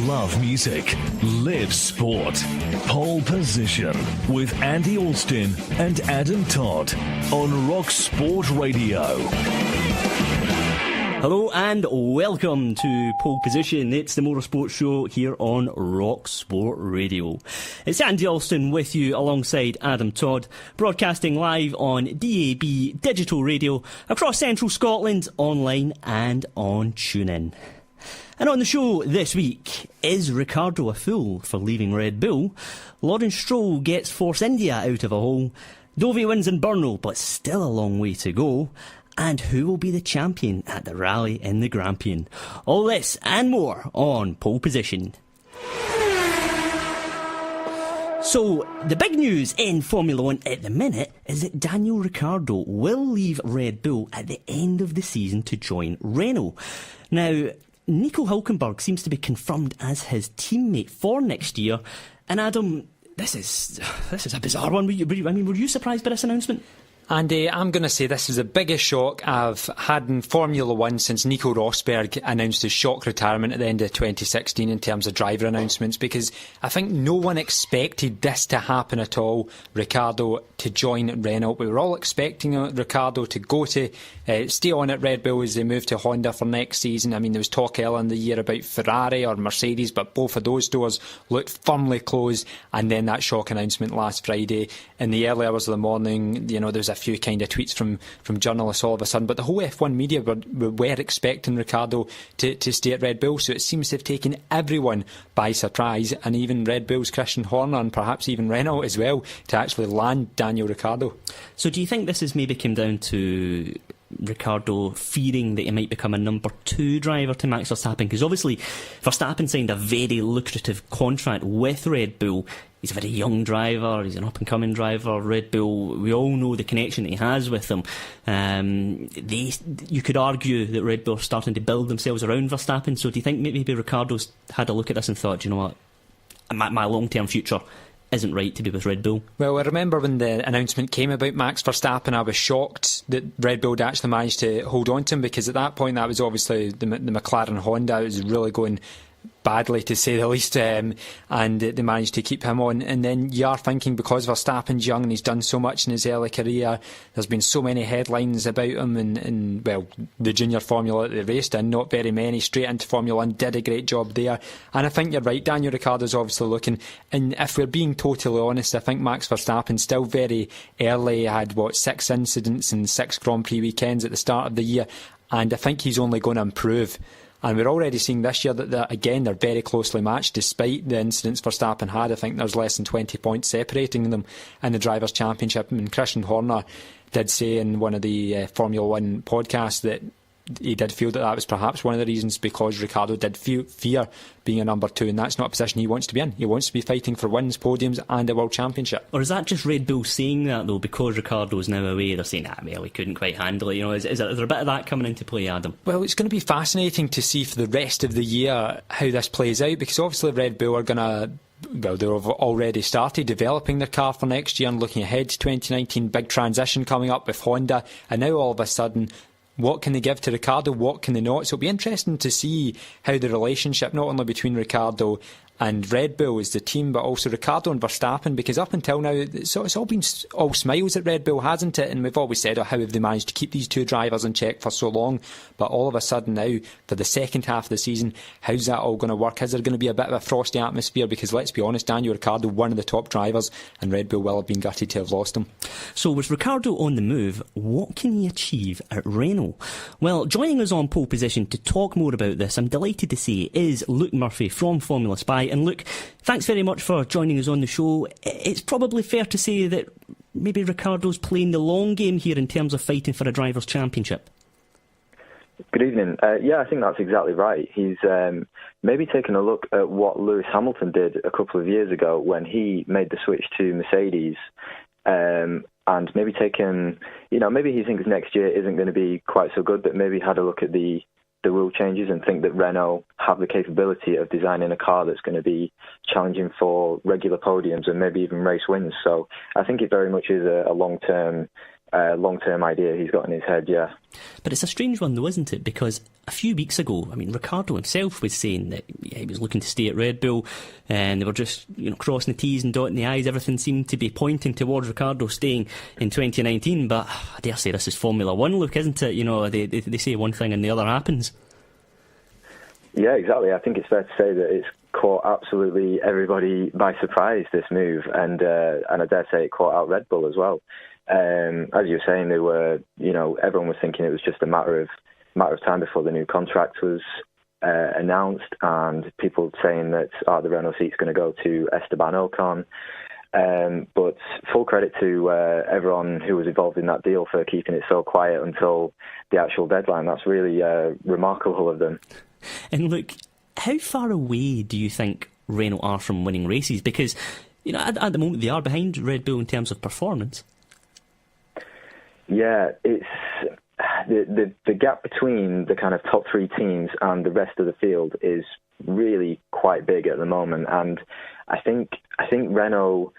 Love music, live sport. Pole Position with Andy Alston and Adam Todd on Rock Sport Radio. Hello and welcome to Pole Position. It's the motorsport show here on Rock Sport Radio. It's Andy Alston with you alongside Adam Todd, broadcasting live on DAB digital radio across central Scotland, online and on TuneIn. And on the show this week, is Ricciardo a fool for leaving Red Bull? Lawrence Stroll gets Force India out of a hole. Dovey wins in Brno, but still a long way to go. And who will be the champion at the rally in the Grampian? All this and more on Pole Position. So, the big news in Formula 1 at the minute is that Daniel Ricciardo will leave Red Bull at the end of the season to join Renault. Now, Nico Hülkenberg seems to be confirmed as his teammate for next year. And Adam, this is a bizarre one. Were you surprised by this announcement? Andy, I'm going to say this is the biggest shock I've had in Formula 1 since Nico Rosberg announced his shock retirement at the end of 2016 in terms of driver announcements, because I think no one expected this to happen at all, Ricciardo to join Renault. We were all expecting Ricciardo to go to stay on at Red Bull as they move to Honda for next season. I mean, there was talk earlier in the year about Ferrari or Mercedes, but both of those doors looked firmly closed. And then that shock announcement last Friday in the early hours of the morning, you know, there was a few kind of tweets from journalists all of a sudden, but the whole F1 media were expecting Ricciardo to stay at Red Bull, so it seems to have taken everyone by surprise, and even Red Bull's Christian Horner and perhaps even Renault as well, to actually land Daniel Ricciardo. So do you think this has maybe come down to Ricciardo fearing that he might become a number 2 driver to Max Verstappen? Because obviously Verstappen signed a very lucrative contract with Red Bull. He's a very young driver, he's an up-and-coming driver. Red Bull, we all know the connection that he has with them. You could argue that Red Bull are starting to build themselves around Verstappen, so do you think maybe Ricciardo's had a look at this and thought, you know what, my long-term future isn't right to be with Red Bull? Well, I remember when the announcement came about Max Verstappen, I was shocked that Red Bull had actually managed to hold on to him, because at that point that was obviously the McLaren Honda. It was really going badly, to say the least, and they managed to keep him on. And then you are thinking, because Verstappen's young and he's done so much in his early career, there's been so many headlines about him in well, the junior Formula that they raced in, not very many, straight into Formula 1, did a great job there. And I think you're right, Daniel Ricciardo's obviously looking, and if we're being totally honest, I think Max Verstappen still very early, had 6 incidents and 6 Grand Prix weekends at the start of the year, and I think he's only going to improve. And we're already seeing this year that again, they're very closely matched despite the incidents Verstappen had. I think there's less than 20 points separating them in the Drivers' Championship. And Christian Horner did say in one of the Formula 1 podcasts that he did feel that was perhaps one of the reasons, because Ricciardo did fear being a number 2, and that's not a position he wants to be in. He wants to be fighting for wins, podiums and a World Championship. Or is that just Red Bull saying that though, because Ricciardo's now away, they're saying, well, he couldn't quite handle it? You know, is there a bit of that coming into play, Adam? Well, it's going to be fascinating to see for the rest of the year how this plays out, because obviously Red Bull are going to, well, they've already started developing their car for next year and looking ahead to 2019, big transition coming up with Honda, and now all of a sudden, what can they give to Ricciardo, what can they not? So it'll be interesting to see how the relationship, not only between Ricciardo and Red Bull as the team, but also Ricciardo and Verstappen, because up until now it's all been all smiles at Red Bull, hasn't it? And we've always said, how have they managed to keep these 2 drivers in check for so long? But all of a sudden now, for the second half of the season, how's that all going to work? Is there going to be a bit of a frosty atmosphere? Because let's be honest, Daniel Ricciardo, one of the top drivers, and Red Bull will have been gutted to have lost him. So with Ricciardo on the move, what can he achieve at Renault? Well, joining us on Pole Position to talk more about this, I'm delighted to say, is Luke Murphy from Formula Spy. And Luke, thanks very much for joining us on the show. It's probably fair to say that maybe Ricciardo's playing the long game here in terms of fighting for a Drivers' Championship. Good evening. Yeah, I think that's exactly right. He's maybe taken a look at what Lewis Hamilton did a couple of years ago when he made the switch to Mercedes, and maybe taken, maybe he thinks next year isn't going to be quite so good, but maybe had a look at the rule changes and think that Renault have the capability of designing a car that's going to be challenging for regular podiums and maybe even race wins. So I think it very much is a long-term long-term idea he's got in his head, yeah. But it's a strange one though, isn't it? Because a few weeks ago, I mean, Ricciardo himself was saying that he was looking to stay at Red Bull, and they were just crossing the T's and dotting the I's. Everything seemed to be pointing towards Ricciardo staying in 2019. But I dare say this is Formula One, Luke, isn't it? They say one thing and the other happens. Yeah, exactly. I think it's fair to say that it's caught absolutely everybody by surprise, this move, and I dare say it caught out Red Bull as well. As you were saying, they were, everyone was thinking it was just a matter of time before the new contract was announced, and people saying that the Renault seat's going to go to Esteban Ocon. But full credit to everyone who was involved in that deal for keeping it so quiet until the actual deadline. That's really remarkable of them. And look, how far away do you think Renault are from winning races? Because, at the moment they are behind Red Bull in terms of performance. Yeah, it's the gap between the kind of top three teams and the rest of the field is really quite big at the moment. And I think Renault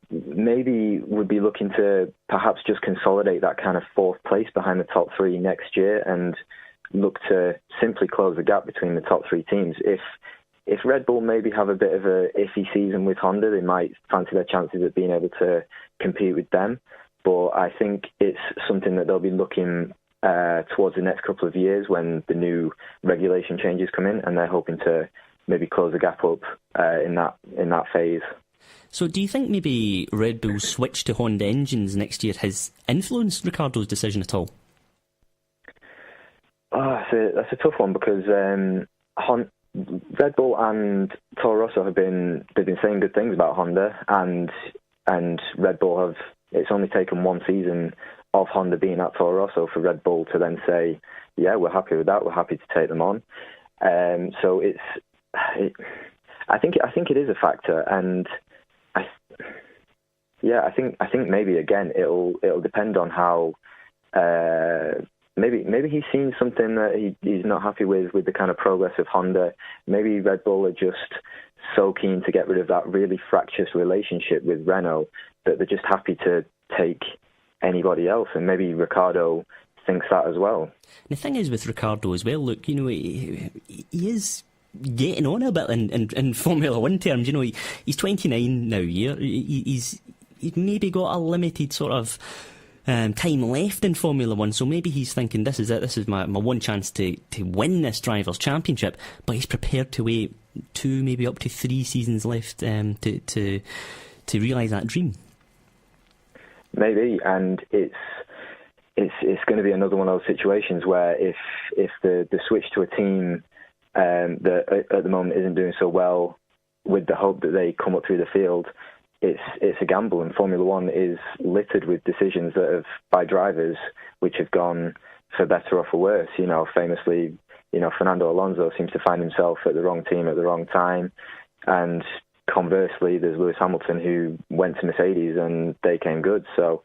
maybe would be looking to perhaps just consolidate that kind of fourth place behind the top three next year and look to simply close the gap between the top three teams. If Red Bull maybe have a bit of a iffy season with Honda, they might fancy their chances of being able to compete with them. But I think it's something that they'll be looking towards the next couple of years when the new regulation changes come in, and they're hoping to maybe close the gap up in that phase. So do you think maybe Red Bull's switch to Honda engines next year has influenced Ricciardo's decision at all? That's a tough one, because Red Bull and Toro Rosso they've been saying good things about Honda, and Red Bull have. It's only taken one season of Honda being at Toro Rosso for Red Bull to then say, yeah, we're happy with that. We're happy to take them on. So I think it is a factor, and I think maybe again it'll depend on how. Maybe he's seen something that he's not happy with the kind of progress of Honda. Maybe Red Bull are just so keen to get rid of that really fractious relationship with Renault that they're just happy to take anybody else. And maybe Ricciardo thinks that as well. The thing is with Ricciardo as well, look, he is getting on a bit in Formula One terms. He's 29 now. He's maybe got a limited sort of time left in Formula One, so maybe he's thinking this is it. This is my one chance to win this Drivers' Championship. But he's prepared to wait 2, maybe up to 3 seasons left to realise that dream. Maybe, and it's going to be another one of those situations where if the switch to a team that at the moment isn't doing so well, with the hope that they come up through the field, it's a gamble, and Formula One is littered with decisions that have by drivers which have gone for better or for worse. Famously, Fernando Alonso seems to find himself at the wrong team at the wrong time, and conversely, there's Lewis Hamilton who went to Mercedes and they came good. So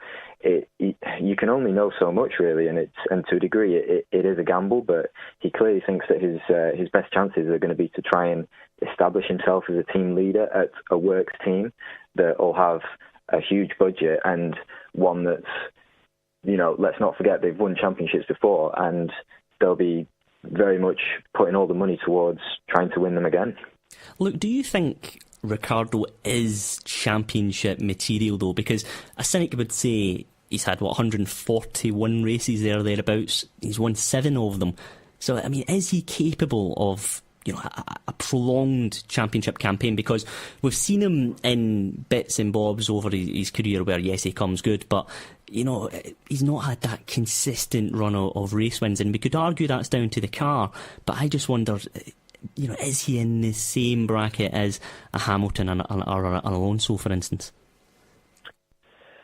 you can only know so much, really, and to a degree it is a gamble. But he clearly thinks that his best chances are going to be to try and establish himself as a team leader at a works team that will have a huge budget, and one that's, let's not forget they've won championships before, and they'll be very much putting all the money towards trying to win them again. Look, do you think Ricciardo is championship material though? Because a cynic would say he's had 141 races thereabouts. He's won 7 of them. So I mean, is he capable of a prolonged championship campaign? Because we've seen him in bits and bobs over his career where yes, he comes good, but he's not had that consistent run of race wins, and we could argue that's down to the car. But I just wonder, is he in the same bracket as a Hamilton or an Alonso, for instance?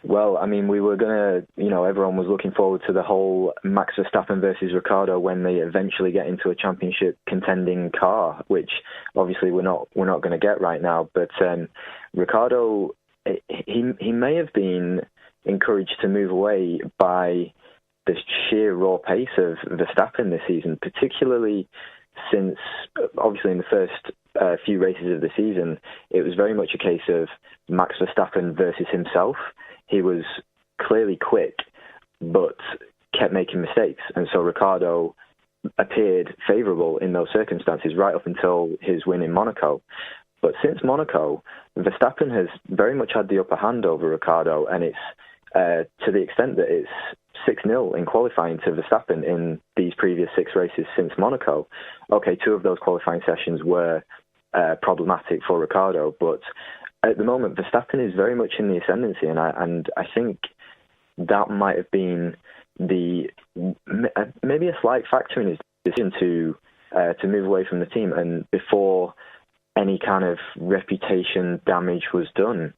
Well, I mean, we were going to, everyone was looking forward to the whole Max Verstappen versus Ricciardo when they eventually get into a championship contending car, which obviously we're not going to get right now. But Ricciardo, he may have been encouraged to move away by the sheer raw pace of Verstappen this season, particularly since, obviously, in the first few races of the season, it was very much a case of Max Verstappen versus himself. He was clearly quick but kept making mistakes. And so Ricciardo appeared favourable in those circumstances right up until his win in Monaco. But since Monaco, Verstappen has very much had the upper hand over Ricciardo, and it's to the extent that it's 6-0 in qualifying to Verstappen in these previous 6 races since Monaco. Okay, 2 of those qualifying sessions were problematic for Ricciardo, but at the moment Verstappen is very much in the ascendancy, and I think that might have been maybe a slight factor in his decision to move away from the team, and before any kind of reputation damage was done.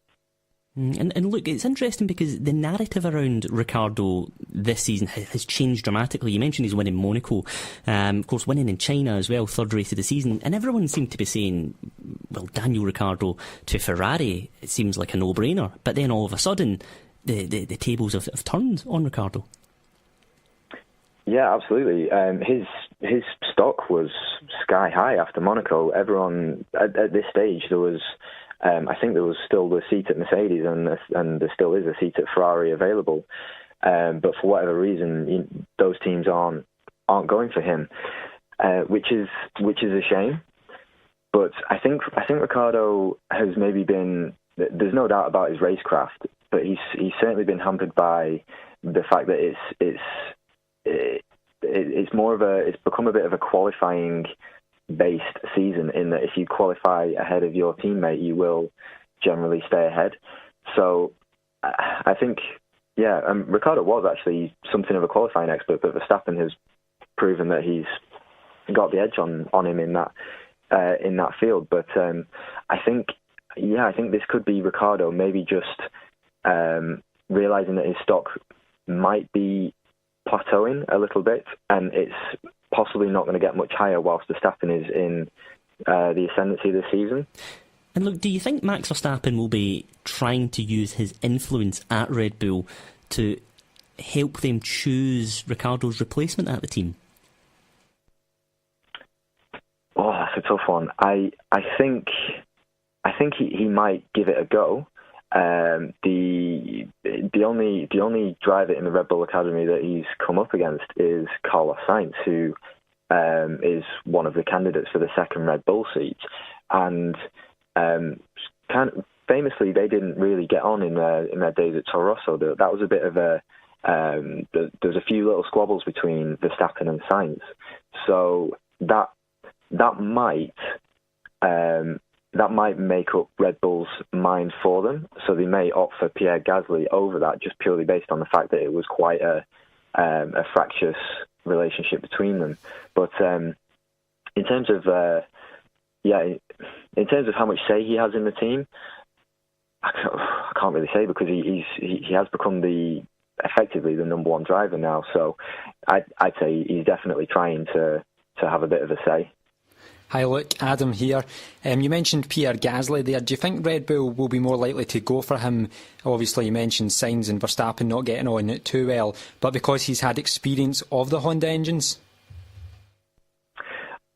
And look, it's interesting because the narrative around Ricciardo this season has changed dramatically. You mentioned he's winning Monaco, of course winning in China as well, 3rd race of the season, and everyone seemed to be saying, well, Daniel Ricciardo to Ferrari, it seems like a no-brainer. But then all of a sudden, the tables have turned on Ricciardo. Yeah, absolutely. His stock was sky high after Monaco. Everyone at this stage, there was, I think there was still the seat at Mercedes, and there still is a seat at Ferrari available. But for whatever reason, those teams aren't going for him, which is a shame. But I think Ricciardo has maybe been. There's no doubt about his racecraft, but he's certainly been hampered by the fact that it's more of it's become a bit of a qualifying based season, in that if you qualify ahead of your teammate, you will generally stay ahead. So I think, Ricciardo was actually something of a qualifying expert, but Verstappen has proven that he's got the edge on him in that field. But I think this could be Ricciardo maybe just realising that his stock might be plateauing a little bit, and it's possibly not going to get much higher whilst Verstappen is in the ascendancy this season. And look, do you think Max Verstappen will be trying to use his influence at Red Bull to help them choose Ricciardo's replacement at the team? Oh, that's a tough one. I think he might give it a go. The only driver in the Red Bull Academy that he's come up against is Carlos Sainz, who is one of the candidates for the 2nd Red Bull seat, and kind of famously they didn't really get on in their days at Toro Rosso. That was a bit of there was a few little squabbles between Verstappen and Sainz, so that might make up Red Bull's mind for them. So they may opt for Pierre Gasly over that, just purely based on the fact that it was quite a fractious relationship between them. But in terms of how much say he has in the team, I can't really say, because he has become effectively the number 1 driver now. So I'd say he's definitely trying to have a bit of a say. Hi, look, Adam here. You mentioned Pierre Gasly there. Do you think Red Bull will be more likely to go for him? Obviously, you mentioned Sainz and Verstappen not getting on too well, but because he's had experience of the Honda engines?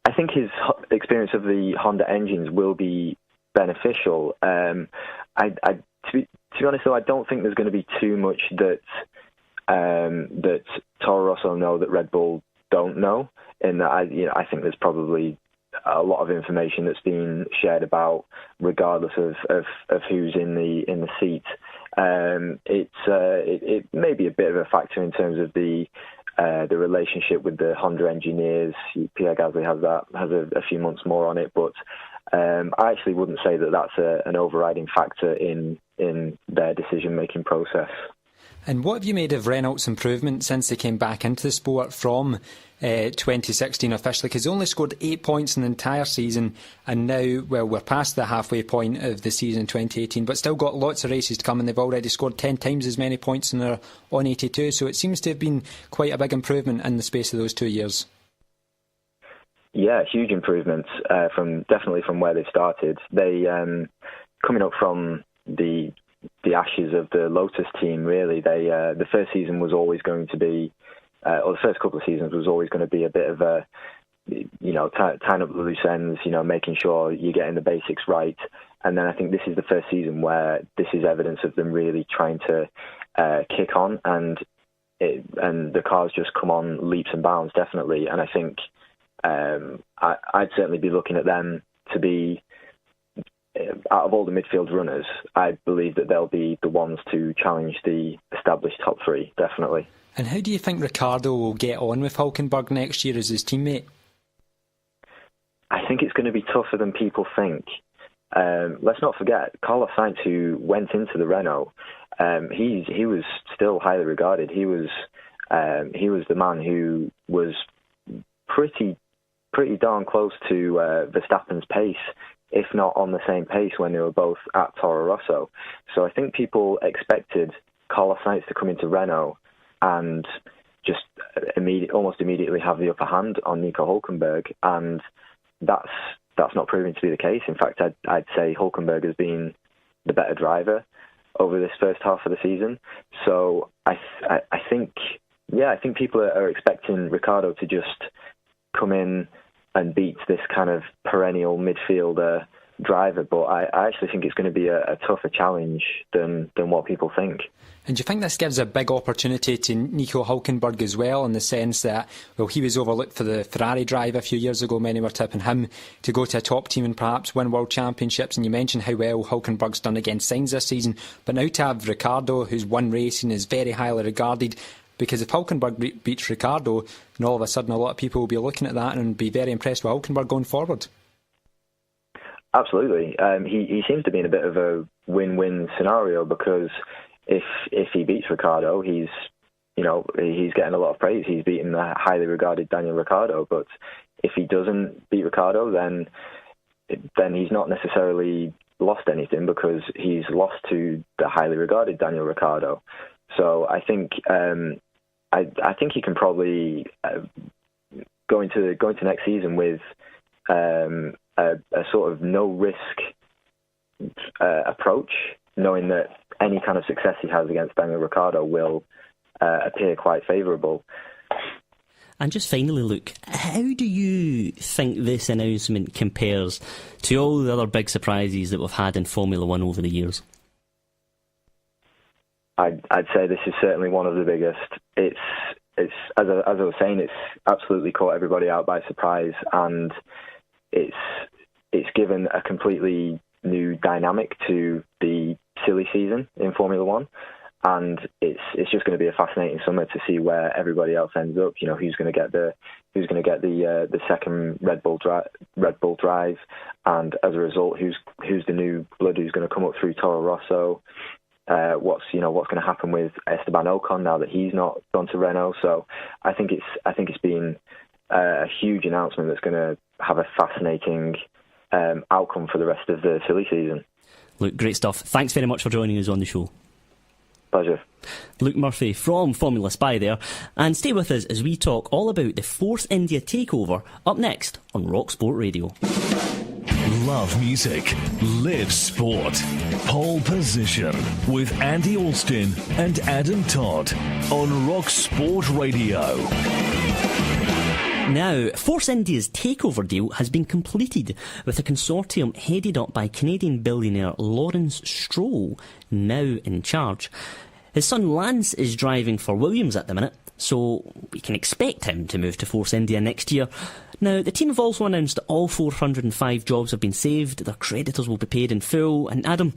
I think his experience of the Honda engines will be beneficial. To be honest, though, I don't think there's going to be too much that Toro Rosso know that Red Bull don't know. In that, I think there's probably a lot of information that's been shared about, regardless of who's in the seat. It may be a bit of a factor in terms of the relationship with the Honda engineers. Pierre Gasly has a few months more on it, but I actually wouldn't say that that's an overriding factor in their decision-making process. And what have you made of Renault's improvement since they came back into the sport from 2016 officially? Because they only scored 8 points in the entire season, and now, well, we're past the halfway point of the season 2018, but still got lots of races to come, and they've already scored 10 times as many points in their on 82, so it seems to have been quite a big improvement in the space of those 2 years. Yeah, huge improvements definitely from where they started. They coming up from the ashes of the Lotus team, really. The first season was always going to be, or the first couple of seasons was always going to be a bit of a, tying up the loose ends, making sure you're getting the basics right. And then I think this is the first season where this is evidence of them really trying to kick on. And and the cars just come on leaps and bounds, definitely. And I think I'd certainly be looking at them to be, out of all the midfield runners, I believe that they'll be the ones to challenge the established top three, definitely. And how do you think Ricciardo will get on with Hülkenberg next year as his teammate? I think it's going to be tougher than people think. Let's not forget, Carlos Sainz, who went into the Renault, he was still highly regarded. He was the man who was pretty darn close to Verstappen's pace, if not on the same pace when they were both at Toro Rosso. So I think people expected Carlos Sainz to come into Renault and just almost immediately have the upper hand on Nico Hülkenberg, and that's not proving to be the case. In fact, I'd say Hülkenberg has been the better driver over this first half of the season. So I think people are expecting Ricciardo to just come in and beat this kind of perennial midfielder driver, but I actually think it's going to be a tougher challenge than what people think. And do you think this gives a big opportunity to Nico Hülkenberg as well, in the sense that, well, he was overlooked for the Ferrari drive a few years ago, many were tipping him to go to a top team and perhaps win world championships, and you mentioned how well Hülkenberg's done against Sainz this season, but now to have Ricciardo, who's won racing, is very highly regarded, because if Hülkenberg beats Ricciardo, then all of a sudden a lot of people will be looking at that and be very impressed with Hülkenberg going forward. Absolutely. He seems to be in a bit of a win-win scenario, because if he beats Ricciardo, he's getting a lot of praise. He's beaten the highly regarded Daniel Ricciardo. But if he doesn't beat Ricciardo, then he's not necessarily lost anything, because he's lost to the highly regarded Daniel Ricciardo. So I think I think he can probably go into next season with a sort of no risk approach, knowing that any kind of success he has against Daniel Ricciardo will appear quite favourable. And just finally, Luke, how do you think this announcement compares to all the other big surprises that we've had in Formula One over the years? I'd say this is certainly one of the biggest. It's as I was saying, it's absolutely caught everybody out by surprise, and it's given a completely new dynamic to the silly season in Formula One, and it's just going to be a fascinating summer to see where everybody else ends up. You know, who's going to get the second Red Bull drive, and as a result, who's the new blood who's going to come up through Toro Rosso. What's going to happen with Esteban Ocon now that he's not gone to Renault? So I think it's been a huge announcement that's going to have a fascinating outcome for the rest of the silly season. Luke, great stuff. Thanks very much for joining us on the show. Pleasure. Luke Murphy from Formula Spy there. And stay with us as we talk all about the Force India takeover up next on Rock Sport Radio. Love music, live sport. Pole Position with Andy Alston and Adam Todd on Rock Sport Radio. Now, Force India's takeover deal has been completed, with a consortium headed up by Canadian billionaire Lawrence Stroll now in charge. His son Lance is driving for Williams at the minute, so we can expect him to move to Force India next year. Now, the team have also announced that all 405 jobs have been saved, their creditors will be paid in full, and Adam,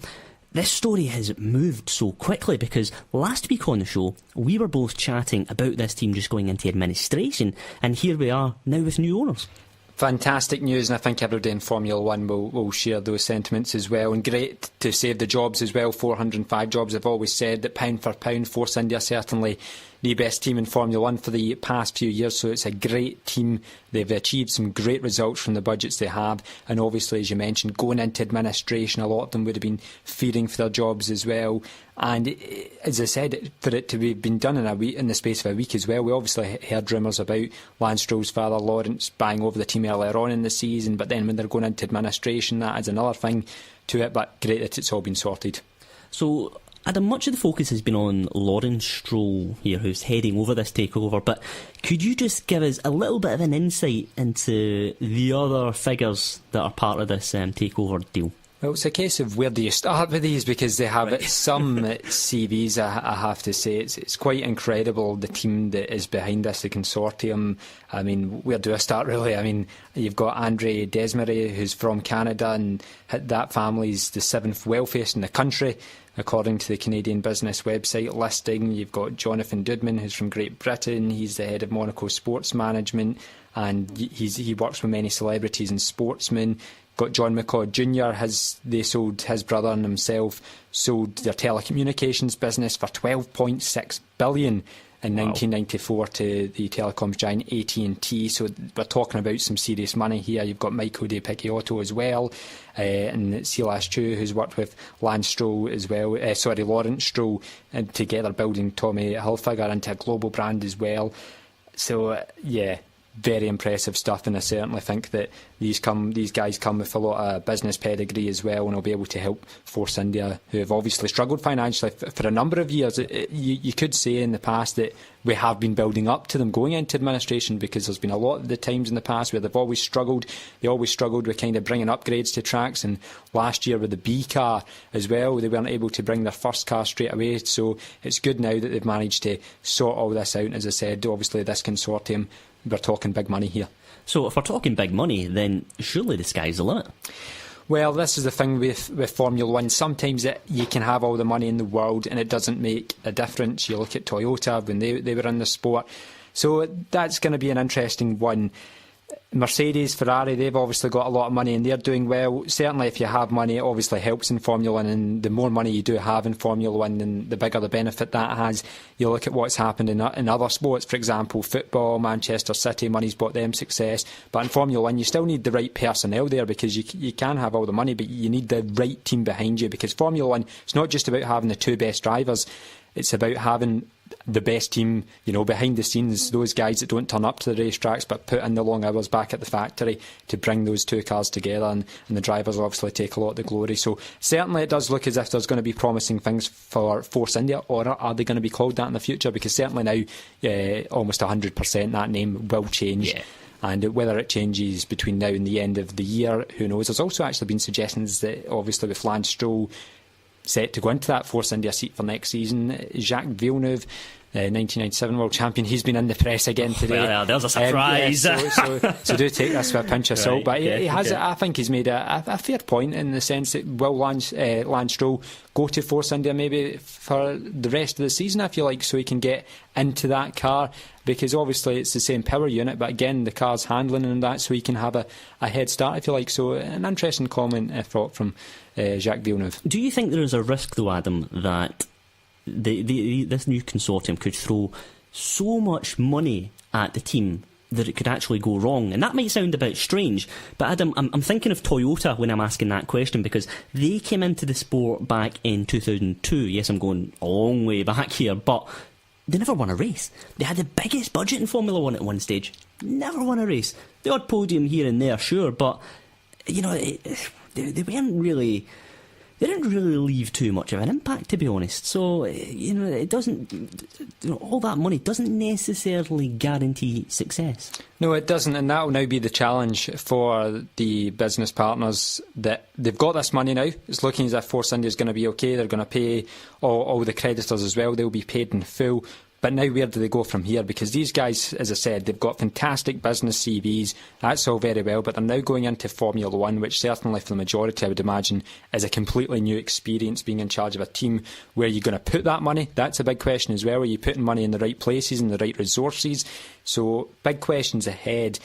this story has moved so quickly because last week on the show we were both chatting about this team just going into administration, and here we are now with new owners. Fantastic news, and I think everybody in Formula One will share those sentiments as well, and great to save the jobs as well. 405 jobs. I've always said that pound for pound Force India certainly the best team in Formula One for the past few years, so it's a great team. They've achieved some great results from the budgets they have, and obviously, as you mentioned, going into administration, a lot of them would have been fearing for their jobs as well. And as I said, for it to be been done in the space of a week as well, we obviously heard rumours about Lance Stroll's father Lawrence buying over the team earlier on in the season, but then when they're going into administration, that adds another thing to it. But great that it's all been sorted. So, Adam, much of the focus has been on Lawrence Stroll here, who's heading over this takeover, but could you just give us a little bit of an insight into the other figures that are part of this takeover deal? Well, it's a case of where do you start with these, because they have some CVs, I have to say. It's quite incredible, the team that is behind this, the consortium. I mean, where do I start, really? I mean, you've got Andre Desmarais, who's from Canada, and that family's the 7th wealthiest in the country, according to the Canadian Business website listing. You've got Jonathan Dudman, who's from Great Britain. He's the head of Monaco Sports Management, and he works with many celebrities and sportsmen. Got John McCaw Jr. They sold, his brother and himself sold their telecommunications business for $12.6 billion in 1994 to the telecoms giant AT&T. So we're talking about some serious money here. You've got Michael De Picciotto as well, and Silas Chu, who's worked with Lance Stroll as well. Lawrence Stroll, and together building Tommy Hilfiger into a global brand as well. So very impressive stuff, and I certainly think that these guys come with a lot of business pedigree as well, and will be able to help Force India, who have obviously struggled financially for a number of years. You could say in the past that we have been building up to them going into administration, because there's been a lot of the times in the past where they've always struggled. They always struggled with kind of bringing upgrades to tracks, and last year with the B car as well, they weren't able to bring their first car straight away. So it's good now that they've managed to sort all this out. And as I said, obviously this consortium, we're talking big money here. So if we're talking big money, then surely the sky's the limit. Well, this is the thing with Formula One. Sometimes you can have all the money in the world and it doesn't make a difference. You look at Toyota when they were in the sport. So that's going to be an interesting one. Mercedes, Ferrari, they've obviously got a lot of money and they're doing well. Certainly if you have money, it obviously helps in Formula 1, and the more money you do have in Formula 1, then the bigger the benefit that has. You look at what's happened in other sports, for example, football, Manchester City, money's bought them success. But in Formula 1, you still need the right personnel there, because you can have all the money, but you need the right team behind you, because Formula 1, it's not just about having the two best drivers, it's about having the best team, behind the scenes, those guys that don't turn up to the racetracks but put in the long hours back at the factory to bring those two cars together, and the drivers obviously take a lot of the glory. So certainly it does look as if there's going to be promising things for Force India, or are they going to be called that in the future? Because certainly now almost 100% that name will change. Yeah. And whether it changes between now and the end of the year, who knows? There's also actually been suggestions that obviously with Lance Stroll set to go into that Force India seat for next season, Jacques Villeneuve, 1997 world champion, he's been in the press again today. Well, there's a surprise. So do take this with a pinch of salt. But he has. I think he's made a fair point, in the sense that will Lance Stroll go to Force India maybe for the rest of the season, if you like, so he can get into that car, because obviously it's the same power unit, but again the car's handling and that, so he can have a head start, if you like. So an interesting comment, I thought, from Jacques Villeneuve. Do you think there is a risk, though, Adam, that this new consortium could throw so much money at the team that it could actually go wrong? And that might sound a bit strange, but Adam, I'm thinking of Toyota when I'm asking that question, because they came into the sport back in 2002. Yes, I'm going a long way back here, but they never won a race. They had the biggest budget in Formula 1 at one stage. Never won a race. The odd podium here and there, sure, but they weren't really. They didn't really leave too much of an impact, to be honest. So, it doesn't. All that money doesn't necessarily guarantee success. No, it doesn't, and that will now be the challenge for the business partners, that they've got this money now. It's looking as if Force India is going to be okay. They're going to pay all the creditors as well. They'll be paid in full. But now where do they go from here? Because these guys, as I said, they've got fantastic business CVs. That's all very well, but they're now going into Formula 1, which certainly for the majority, I would imagine, is a completely new experience, being in charge of a team. Where are you going to put that money? That's a big question as well. Are you putting money in the right places and the right resources? So big questions ahead.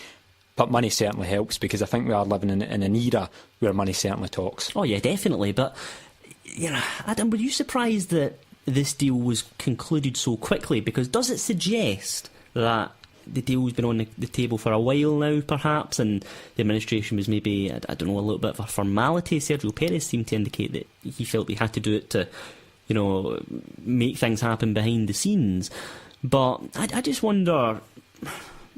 But money certainly helps, because I think we are living in an era where money certainly talks. Oh yeah, definitely. But, Adam, were you surprised that this deal was concluded so quickly? Because does it suggest that the deal's been on the table for a while now, perhaps, and the administration was maybe, I don't know, a little bit of a formality? Sergio Perez seemed to indicate that he felt he had to do it to, make things happen behind the scenes. But I just wonder,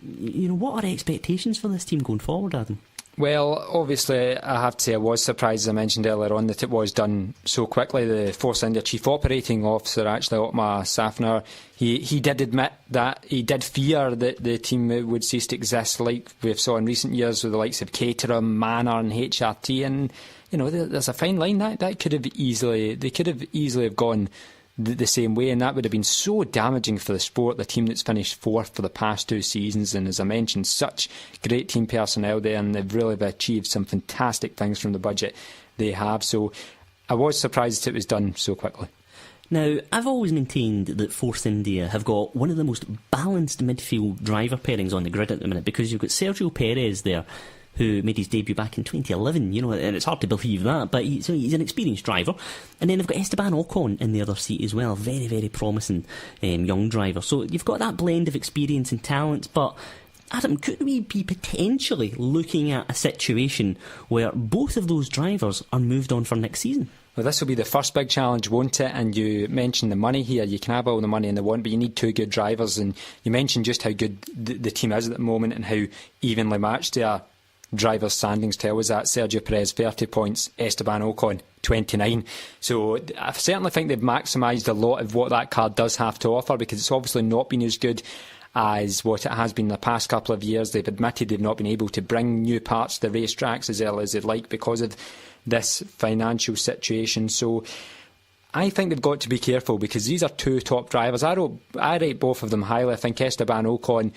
what are expectations for this team going forward, Adam? Well, obviously, I have to say I was surprised, as I mentioned earlier on, that it was done so quickly. The Force India Chief Operating Officer, actually, Otmar Safnar, he did admit that he did fear that the team would cease to exist, like we've saw in recent years with the likes of Caterham, Manor and HRT. And, you know, there's a fine line. That could have easily have gone the same way, and that would have been so damaging for the sport, the team that's finished fourth for the past 2 seasons, and as I mentioned, such great team personnel there, and they've really achieved some fantastic things from the budget they have. So I was surprised it was done so quickly. Now, I've always maintained that Force India have got one of the most balanced midfield driver pairings on the grid at the minute, because you've got Sergio Perez there, who made his debut back in 2011, you know, and it's hard to believe that, but he's an experienced driver. And then they've got Esteban Ocon in the other seat as well, very, very promising young driver. So you've got that blend of experience and talent, but Adam, could we be potentially looking at a situation where both of those drivers are moved on for next season? Well, this will be the first big challenge, won't it? And you mentioned the money here. You can have all the money in the want, but you need 2 good drivers. And you mentioned just how good the team is at the moment and how evenly matched they are. Drivers' standings tell us that. Sergio Perez 30 points, Esteban Ocon 29. So I certainly think they've maximised a lot of what that card does have to offer, because it's obviously not been as good as what it has been the past couple of years. They've admitted they've not been able to bring new parts to the racetracks as early as they'd like because of this financial situation. So I think they've got to be careful, because these are 2 top drivers. I rate both of them highly. I think Esteban Ocon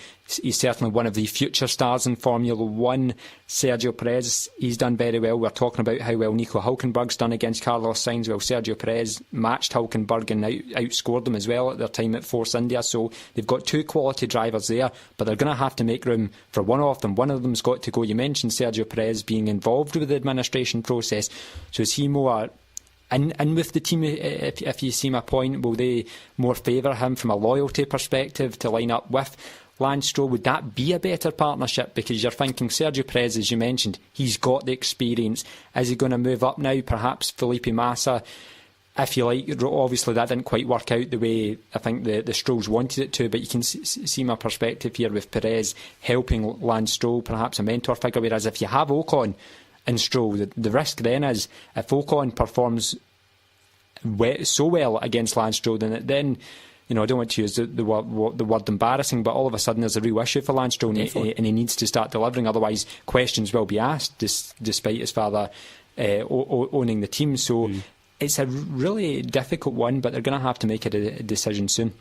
is certainly one of the future stars in Formula 1. Sergio Perez, he's done very well. We're talking about how well Nico Hülkenberg's done against Carlos Sainz. Well, Sergio Perez matched Hülkenberg and outscored them as well at their time at Force India. So they've got 2 quality drivers there, but they're going to have to make room for one of them. One of them's got to go. You mentioned Sergio Perez being involved with the administration process. So is he more and with the team, if you see my point, will they more favour him from a loyalty perspective to line up with Lance Stroll? Would that be a better partnership? Because you're thinking Sergio Perez, as you mentioned, he's got the experience. Is he going to move up now? Perhaps Felipe Massa, if you like. Obviously that didn't quite work out the way I think the Strolls wanted it to, but you can see my perspective here with Perez helping Lance Stroll, perhaps a mentor figure. Whereas if you have Ocon and Stroll, the risk then is if Ocon performs so well against Lance Stroll, then you know, I don't want to use the word embarrassing, but all of a sudden there's a real issue for Lance Stroll, and he needs to start delivering. Otherwise, questions will be asked, despite his father owning the team. So it's a really difficult one, but they're going to have to make a decision soon.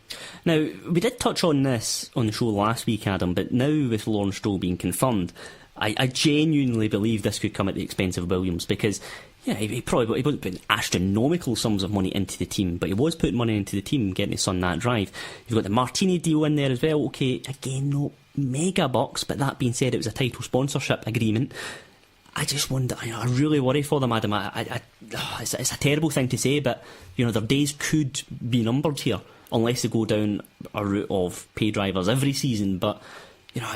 Now, we did touch on this on the show last week, Adam, but now with Lawrence Stroll being confirmed, I genuinely believe this could come at the expense of Williams, because he wasn't putting astronomical sums of money into the team, but he was putting money into the team, getting his son that drive. You've got the Martini deal in there as well. Okay, again, not mega bucks, but that being said, it was a title sponsorship agreement. I just wonder, I really worry for them, Adam. It's a terrible thing to say, but you know, their days could be numbered here unless they go down a route of pay drivers every season. But you know,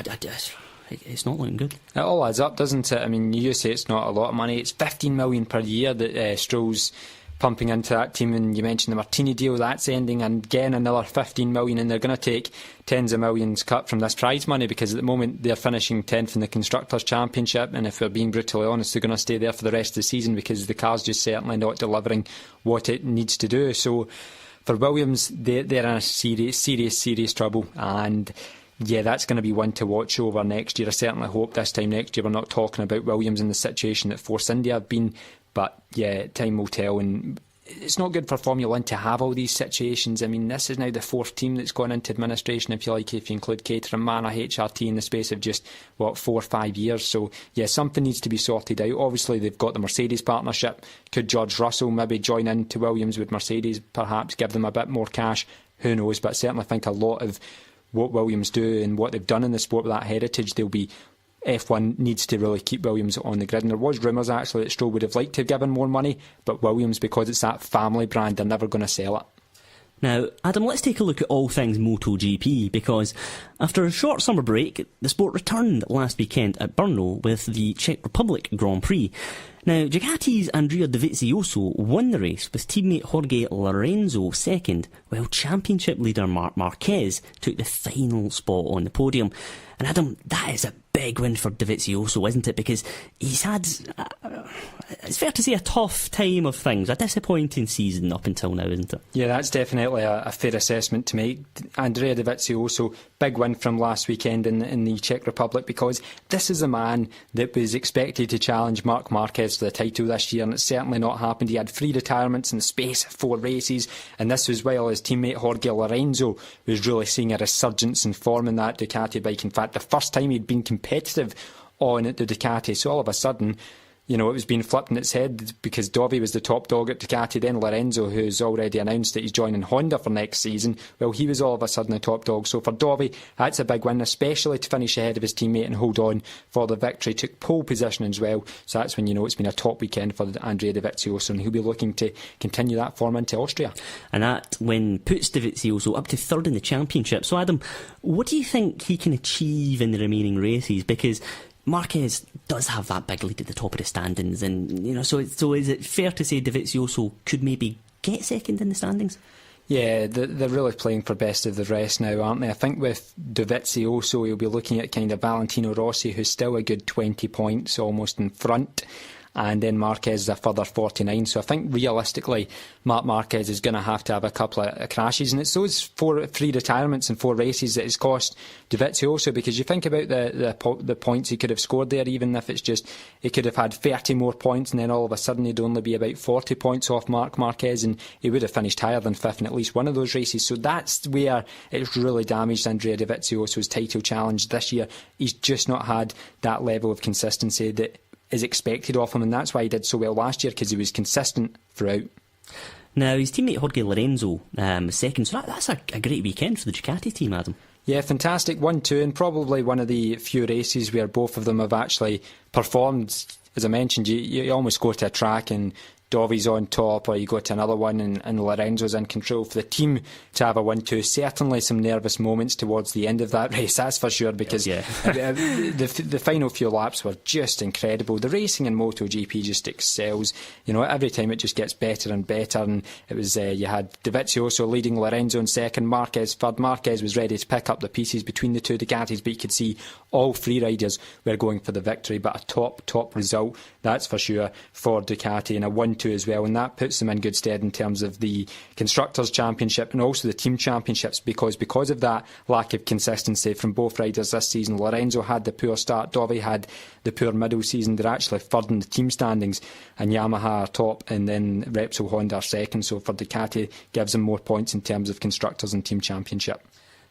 it's not looking good. It all adds up, doesn't it? I mean, you say it's not a lot of money. It's 15 million per year that Stroll's pumping into that team, and you mentioned the Martini deal, that's ending, and again another 15 million, and they're going to take tens of millions cut from this prize money, because at the moment they're finishing 10th in the Constructors' Championship, and if we're being brutally honest, they're going to stay there for the rest of the season because the car's just certainly not delivering what it needs to do. So for Williams, they're in a serious trouble, and yeah, that's going to be one to watch over next year. I certainly hope this time next year we're not talking about Williams in the situation that Force India have been, but yeah, time will tell. And it's not good for Formula 1 to have all these situations. I mean, this is now the 4th team that's gone into administration, if you like, if you include Caterham, Manor, HRT in the space of just 4 or 5 years. So yeah, something needs to be sorted out. Obviously they've got the Mercedes partnership. Could George Russell maybe join in to Williams with Mercedes, perhaps give them a bit more cash? Who knows? But I certainly think a lot of what Williams do and what they've done in the sport with that heritage, F1 needs to really keep Williams on the grid. And there was rumours actually that Stroll would have liked to have given more money, but Williams, because it's that family brand, they're never going to sell it. Now, Adam, let's take a look at all things MotoGP, because after a short summer break, the sport returned last weekend at Brno with the Czech Republic Grand Prix. Now, Ducati's Andrea Dovizioso won the race with teammate Jorge Lorenzo second, while championship leader Marc Marquez took the final spot on the podium. And Adam, that is a big win for Dovizioso, isn't it? Because he's had, it's fair to say, a tough time of things, a disappointing season up until now, isn't it? Yeah, that's definitely a fair assessment to make. Andrea Dovizioso, big win from last weekend in the Czech Republic, because this is a man that was expected to challenge Marc Marquez for the title this year, and it's certainly not happened. He had 3 retirements in the space of 4 races, and this was while his teammate Jorge Lorenzo was really seeing a resurgence in form in that Ducati bike. In fact, the first time he'd been competitive on the Ducati, so all of a sudden, you know, it was being flipped on its head because Dovi was the top dog at Ducati. Then Lorenzo, who's already announced that he's joining Honda for next season, well, he was all of a sudden the top dog. So for Dovi, that's a big win, especially to finish ahead of his teammate and hold on for the victory. Took pole position as well, so that's when you know it's been a top weekend for Andrea Dovizioso, and he'll be looking to continue that form into Austria. And that win puts Dovizioso up to 3rd in the championship. So Adam, what do you think he can achieve in the remaining races? Because Marquez does have that big lead at the top of the standings, and you know, so is it fair to say Dovizioso could maybe get 2nd in the standings? Yeah, they're really playing for best of the rest now, aren't they? I think with Dovizioso, he'll be looking at kind of Valentino Rossi, who's still a good 20 points almost in front, and then Marquez is a further 49. So I think realistically Marc Marquez is going to have a couple of crashes, and it's those 3 retirements and 4 races that has cost Dovizioso, because you think about the points he could have scored there, even if it's just he could have had 30 more points, and then all of a sudden he'd only be about 40 points off Marc Marquez, and he would have finished higher than 5th in at least one of those races. So that's where it's really damaged Andrea Dovizioso's title challenge this year. He's just not had that level of consistency that is expected of him, and that's why he did so well last year, because he was consistent throughout. Now, his teammate Jorge Lorenzo was 2nd, so that's a great weekend for the Ducati team, Adam. Yeah, fantastic 1-2, and probably one of the few races where both of them have actually performed. As I mentioned, you almost go to a track and Dovi's on top, or you go to another one and Lorenzo's in control. For the team to have a 1-2, certainly some nervous moments towards the end of that race, that's for sure, because the final few laps were just incredible. The racing in MotoGP just excels. You know, every time it just gets better and better, and it was you had Dovizioso leading Lorenzo in 2nd, Marquez 3rd. Marquez was ready to pick up the pieces between the 2 Ducatis, but you could see all 3 riders were going for the victory. But a top result, that's for sure, for Ducati, and a 1-2 as well, and that puts them in good stead in terms of the Constructors' Championship and also the Team Championships, because of that lack of consistency from both riders this season. Lorenzo had the poor start, Dovi had the poor middle season. They're actually 3rd in the team standings, and Yamaha are top, and then Repsol Honda are 2nd. So for Ducati, gives them more points in terms of Constructors and Team Championship.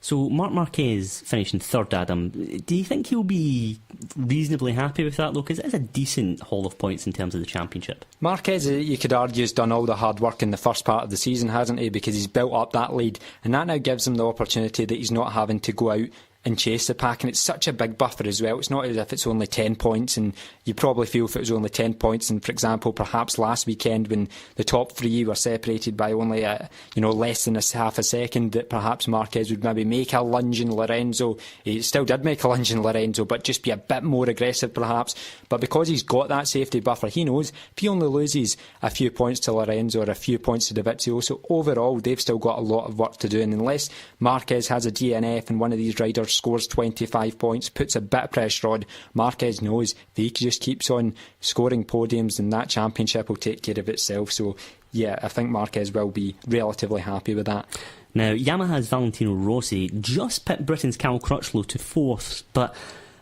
So Marc Marquez finishing 3rd, Adam. Do you think he'll be reasonably happy with that, though? Because it is a decent haul of points in terms of the championship. Marquez, you could argue, has done all the hard work in the first part of the season, hasn't he? Because he's built up that lead, and that now gives him the opportunity that he's not having to go out and chase the pack, and it's such a big buffer as well. It's not as if it's only 10 points, and you probably feel if it was only 10 points, and for example perhaps last weekend when the top 3 were separated by only less than half a second, that perhaps Marquez would maybe make a lunge in Lorenzo. He still did make a lunge in Lorenzo, but just be a bit more aggressive perhaps. But because he's got that safety buffer, he knows if he only loses a few points to Lorenzo or a few points to Dovizioso, overall they've still got a lot of work to do, and unless Marquez has a DNF and one of these riders scores 25 points, puts a bit of pressure on, Marquez knows if he just keeps on scoring podiums, and that championship will take care of itself. So yeah, I think Marquez will be relatively happy with that. Now, Yamaha's Valentino Rossi just pipped Britain's Cal Crutchlow to 4th, but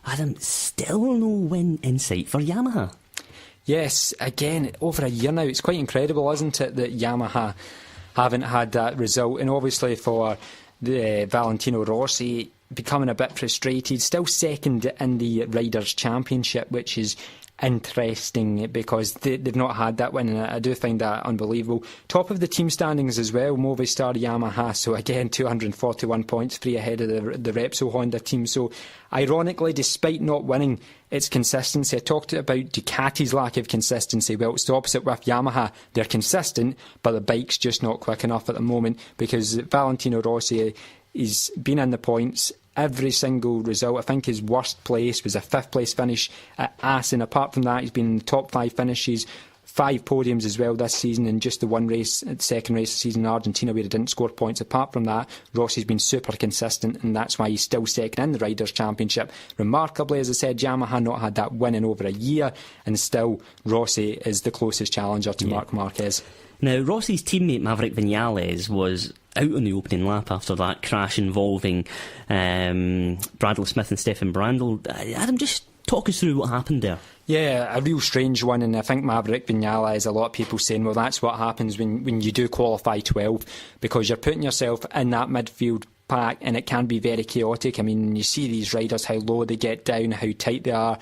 Adam, still no win in sight for Yamaha. Yes, again, over a year now. It's quite incredible, isn't it, that Yamaha haven't had that result, and obviously for the Valentino Rossi becoming a bit frustrated, still 2nd in the Riders' Championship, which is interesting because they've not had that win, and I do find that unbelievable. Top of the team standings as well, Movistar Yamaha, so again 241 points, 3 ahead of the Repsol Honda team. So ironically, despite not winning, its consistency. I talked about Ducati's lack of consistency. Well, it's the opposite with Yamaha. They're consistent, but the bike's just not quick enough at the moment, because Valentino Rossi he's been in the points every single result. I think his worst place was a 5th place finish at Assen. Apart from that, he's been in the top 5 finishes 5 podiums as well this season in just the one race, the second race of the season in Argentina, where he didn't score points. Apart from that, Rossi's been super consistent, and that's why he's still second in the Riders' Championship. Remarkably, as I said, Yamaha not had that win in over a year, and still Rossi is the closest challenger to Marc Marquez. Now, Rossi's teammate Maverick Vinales was out on the opening lap after that crash involving Bradley Smith and Stefan Brandl. Adam, just talk us through what happened there. Yeah, a real strange one, and I think Maverick Vinales, a lot of people saying, well, that's what happens when you do qualify 12, because you're putting yourself in that midfield pack, and it can be very chaotic. I mean, you see these riders, how low they get down, how tight they are,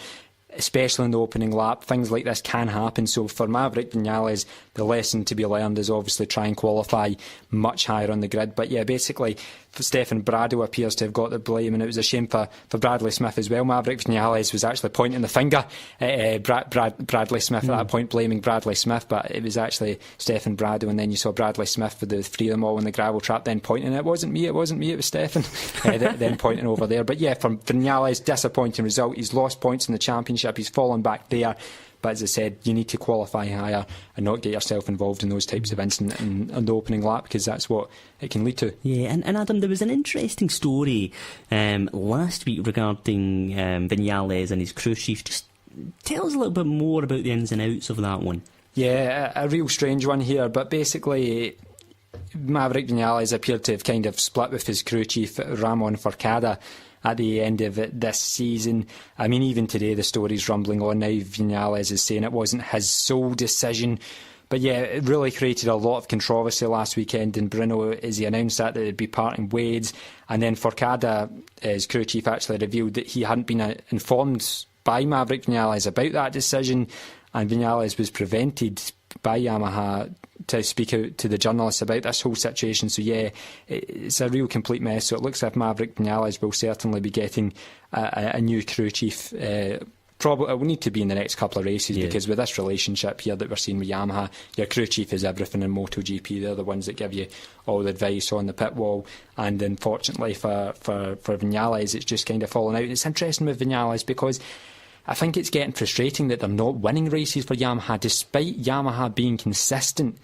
especially in the opening lap. Things like this can happen. So for Maverick Vinales, the lesson to be learned is obviously try and qualify much higher on the grid. But yeah, basically Stefan Bradl appears to have got the blame, and it was a shame for Bradley Smith as well. Maverick Vinales was actually pointing the finger at Bradley Smith at that point, blaming Bradley Smith, but it was actually Stefan Bradl. And then you saw Bradley Smith with the 3 of them all in the gravel trap, then pointing, it wasn't me, it was Stefan, then pointing over there. But yeah, for Vinales, disappointing result. He's lost points in the championship, he's fallen back there. But as I said, you need to qualify higher and not get yourself involved in those types of incidents on the opening lap, because that's what it can lead to. Yeah, and Adam, there was an interesting story last week regarding Vinales and his crew chief. Just tell us a little bit more about the ins and outs of that one. Yeah, a real strange one here, but basically Maverick Vinales appeared to have kind of split with his crew chief, Ramon Forcada, at the end of it this season. I mean, even today the story's rumbling on now. Vinales is saying it wasn't his sole decision. But yeah, it really created a lot of controversy last weekend in Brno as he announced that they'd be parting ways. And then Forcada, his crew chief, actually revealed that he hadn't been informed by Maverick Vinales about that decision, and Vinales was prevented by Yamaha to speak out to the journalists about this whole situation. So yeah, it's a real complete mess. So it looks like Maverick Vinales will certainly be getting a new crew chief. Probably it will need to be in the next couple of races, because with this relationship here that we're seeing with Yamaha, your crew chief is everything in MotoGP. They're the ones that give you all the advice on the pit wall, and unfortunately for Vinales, it's just kind of fallen out. And it's interesting with Vinales because I think it's getting frustrating that they're not winning races for Yamaha, despite Yamaha being consistent.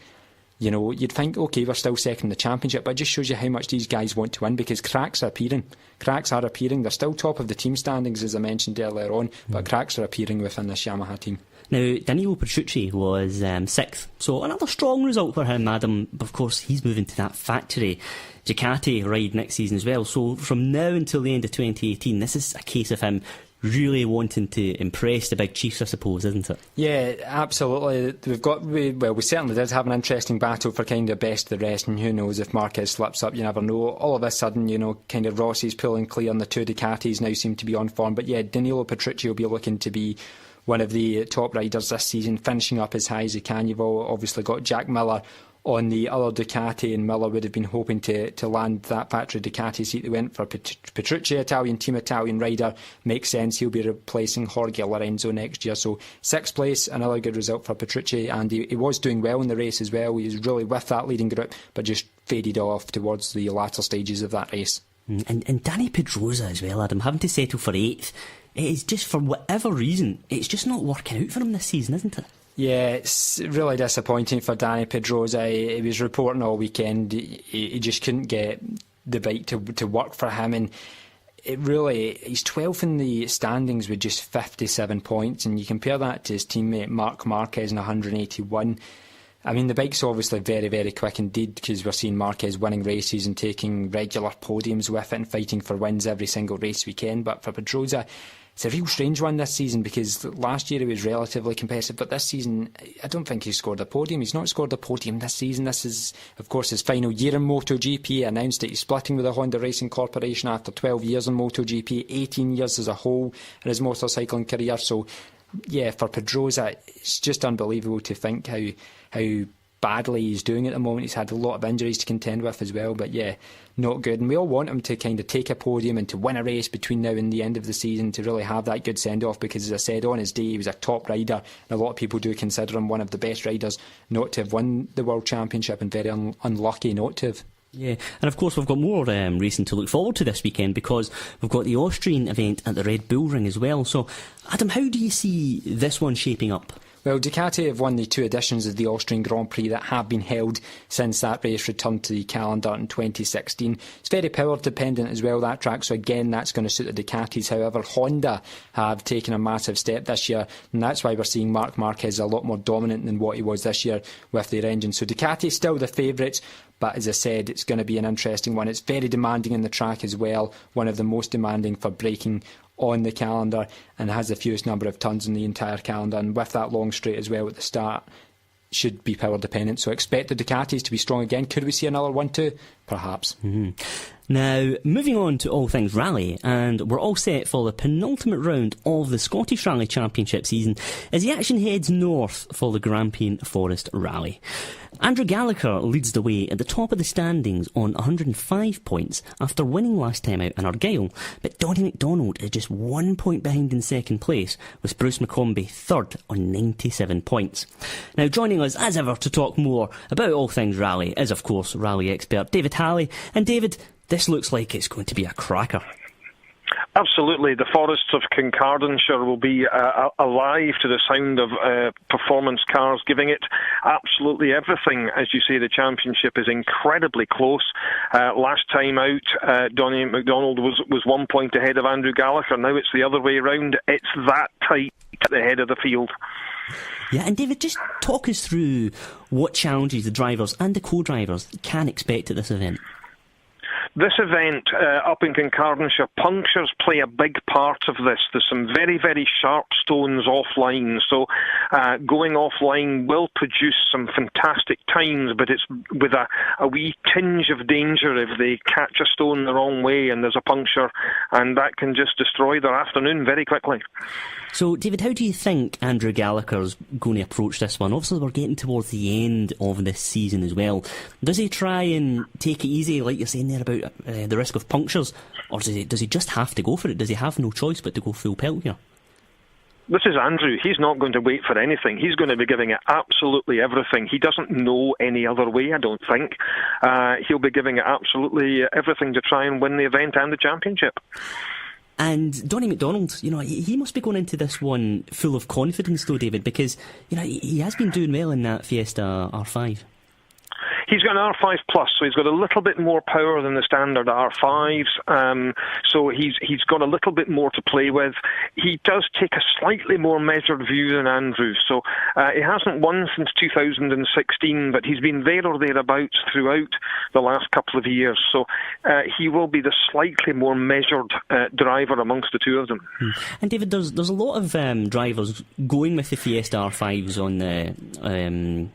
You know, you'd think, OK, we're still second in the championship, but it just shows you how much these guys want to win, because cracks are appearing. They're still top of the team standings, as I mentioned earlier on, but cracks are appearing within this Yamaha team. Now, Danilo Petrucci was 6th, so another strong result for him, Adam. Of course, he's moving to that factory Ducati ride next season as well. So from now until the end of 2018, this is a case of him really wanting to impress the big chiefs, I suppose, isn't it? Yeah, absolutely. We certainly did have an interesting battle for kind of best of the rest, and who knows if Marquez slips up, you never know. All of a sudden, you know, kind of Rossi's pulling clear, and the 2 Ducatis now seem to be on form. But yeah, Danilo Petrucci will be looking to be one of the top riders this season, finishing up as high as he can. You've obviously got Jack Miller on the other Ducati, and Miller would have been hoping to land that factory Ducati seat. They went for Petrucci, Italian rider. Makes sense, he'll be replacing Jorge Lorenzo next year. So 6th place, another good result for Petrucci, and he was doing well in the race as well. He was really with that leading group, but just faded off towards the latter stages of that race. And Danny Pedrosa as well, Adam, having to settle for 8th. It is just, for whatever reason, it's just not working out for him this season, isn't it? Yeah, it's really disappointing for Danny Pedrosa. He was reporting all weekend. He just couldn't get the bike to work for him, and he's 12th in the standings with just 57 points, and you compare that to his teammate Marc Marquez in 181. I mean, the bike's obviously very, very quick indeed, because we're seeing Marquez winning races and taking regular podiums with it and fighting for wins every single race weekend. But for Pedrosa, it's a real strange one this season, because last year he was relatively competitive, but this season I don't think he's scored a podium. He's not scored a podium this season. This is, of course, his final year in MotoGP. He announced that he's splitting with the Honda Racing Corporation after 12 years in MotoGP, 18 years as a whole in his motorcycling career. So yeah, for Pedrosa, it's just unbelievable to think how badly he's doing at the moment. He's had a lot of injuries to contend with as well, but yeah, not good. And we all want him to kind of take a podium and to win a race between now and the end of the season, to really have that good send-off, because as I said, on his day he was a top rider, and a lot of people do consider him one of the best riders not to have won the World Championship, and very unlucky not to have. Yeah, and of course we've got more racing to look forward to this weekend, because we've got the Austrian event at the Red Bull Ring as well. So Adam, how do you see this one shaping up? Well, Ducati have won the 2 editions of the Austrian Grand Prix that have been held since that race returned to the calendar in 2016. It's very power dependent as well, that track, so again that's going to suit the Ducatis. However, Honda have taken a massive step this year, and that's why we're seeing Marc Marquez a lot more dominant than what he was this year with their engine. So Ducati still the favourites, but as I said, it's going to be an interesting one. It's very demanding in the track as well, one of the most demanding for braking on the calendar, and has the fewest number of turns in the entire calendar, and with that long straight as well at the start, should be power dependent. So expect the Ducatis to be strong again. Could we see another 1-2? Perhaps. Now, moving on to all things rally, and we're all set for the penultimate round of the Scottish Rally Championship season as the action heads north for the Grampian Forest Rally. Andrew Gallagher leads the way at the top of the standings on 105 points after winning last time out in Argyll, but Donnie McDonald is just 1 point behind in second place, with Bruce McCombie third on 97 points. Now, joining us as ever to talk more about all things rally is, of course, rally expert David Halley. And David, this looks like it's going to be a cracker. Absolutely. The forests of Kincardineshire will be alive to the sound of performance cars giving it absolutely everything. As you say, the championship is incredibly close. Last time out, Donnie McDonald was 1 point ahead of Andrew Gallagher. Now it's the other way around. It's that tight at the head of the field. Yeah, and David, just talk us through what challenges the drivers and the co-drivers can expect at this event. This event up in Kincardineshire, punctures play a big part of this. There's some very, very sharp stones offline, so going offline will produce some fantastic times, but it's with a wee tinge of danger if they catch a stone the wrong way and there's a puncture, and that can just destroy their afternoon very quickly. So, David, how do you think Andrew Gallagher's going to approach this one? Obviously, we're getting towards the end of this season as well. Does he try and take it easy, like you're saying there about the risk of punctures, or does he just have to go for it? Does he have no choice but to go full pelt here? This is Andrew. He's not going to wait for anything. He's going to be giving it absolutely everything. He doesn't know any other way, I don't think. He'll be giving it absolutely everything to try and win the event and the championship. And Donnie McDonald, you know, he must be going into this one full of confidence though, David, because, you know, he has been doing well in that Fiesta R5. He's got an R5 Plus, so he's got a little bit more power than the standard R5s. So he's got a little bit more to play with. He does take a slightly more measured view than Andrew. So he hasn't won since 2016, but he's been there or thereabouts throughout the last couple of years. So he will be the slightly more measured driver amongst the two of them. And David, there's a lot of drivers going with the Fiesta R5s on the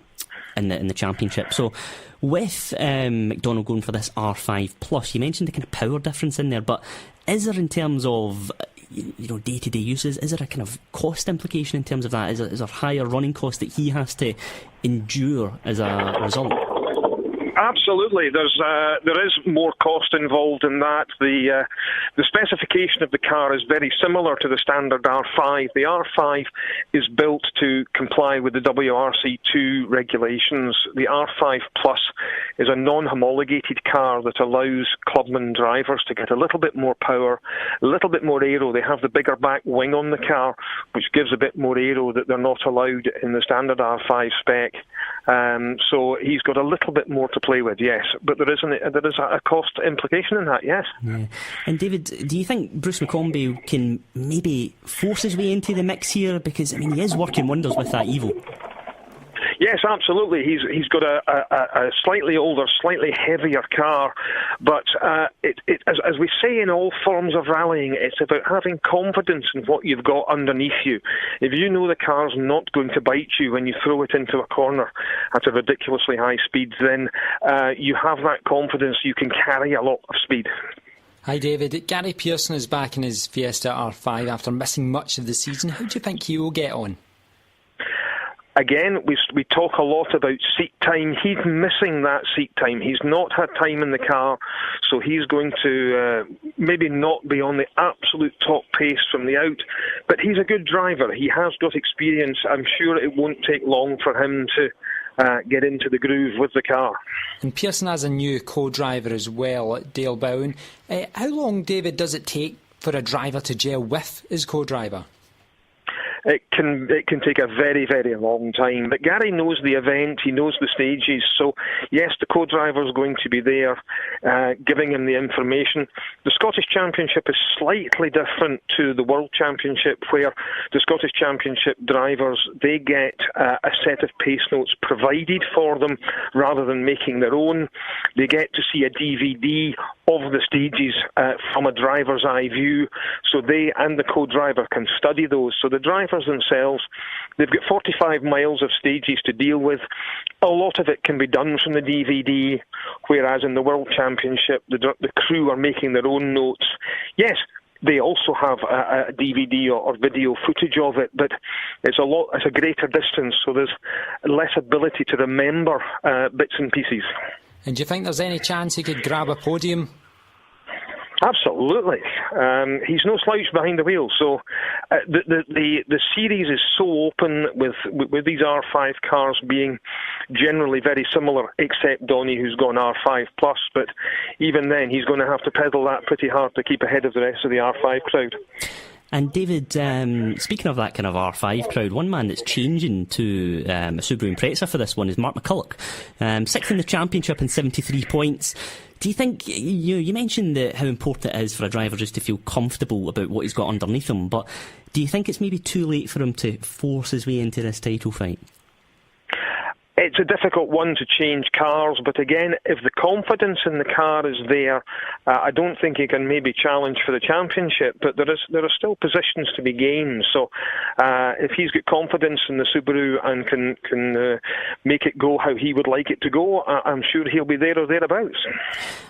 in the championship. So with McDonald going for this R5 Plus, you mentioned the kind of power difference in there, but is there, in terms of day-to-day uses, is there a kind of cost implication in terms of that? Is there higher running cost that he has to endure as a result? Absolutely, there is more cost involved in that. The specification of the car is very similar to the standard R5. The R5 is built to comply with the WRC2 regulations. The R5 Plus is a non-homologated car that allows clubman drivers to get a little bit more power, a little bit more aero. They have the bigger back wing on the car, which gives a bit more aero that they're not allowed in the standard R5 spec. So he's got a little bit more to play with, yes, but there is a cost implication in that, yes. Yeah. And David, do you think Bruce McCombie can maybe force his way into the mix here? Because, I mean, he is working wonders with that Evo. Yes, absolutely. He's got a slightly older, slightly heavier car, but as we say in all forms of rallying, it's about having confidence in what you've got underneath you. If you know the car's not going to bite you when you throw it into a corner at a ridiculously high speed, then you have that confidence you can carry a lot of speed. Hi David, Gary Pearson is back in his Fiesta R5 after missing much of the season. How do you think he will get on? Again, we talk a lot about seat time. He's missing that seat time. He's not had time in the car, so he's going to maybe not be on the absolute top pace from the out. But he's a good driver. He has got experience. I'm sure it won't take long for him to get into the groove with the car. And Pearson has a new co-driver as well, Dale Bowen. How long, David, does it take for a driver to gel with his co-driver? it can take a very, very long time. But Gary knows the event, he knows the stages, so yes, the co-driver is going to be there giving him the information. The Scottish Championship is slightly different to the World Championship, where the Scottish Championship drivers, they get a set of pace notes provided for them rather than making their own. They get to see a DVD of the stages from a driver's eye view, so they and the co-driver can study those. So the drivers themselves, they've got 45 miles of stages to deal with. A lot of it can be done from the DVD, whereas in the World Championship, the crew are making their own notes. Yes, they also have a DVD or video footage of it, but it's a greater distance, so there's less ability to remember bits and pieces. And do you think there's any chance he could grab a podium? Absolutely. He's no slouch behind the wheel. So the series is so open with these R5 cars being generally very similar, except Donny, who's gone R5 plus. But even then, he's going to have to pedal that pretty hard to keep ahead of the rest of the R5 crowd. And David, speaking of that kind of R5 crowd, one man that's changing to a Subaru Impreza for this one is Mark McCulloch. Sixth in the championship and 73 points. Do you think, you mentioned how important it is for a driver just to feel comfortable about what he's got underneath him, but do you think it's maybe too late for him to force his way into this title fight? It's a difficult one to change cars, but again, if the confidence in the car is there, I don't think he can maybe challenge for the championship, but there are still positions to be gained. So if he's got confidence in the Subaru and can make it go how he would like it to go, I'm sure he'll be there or thereabouts.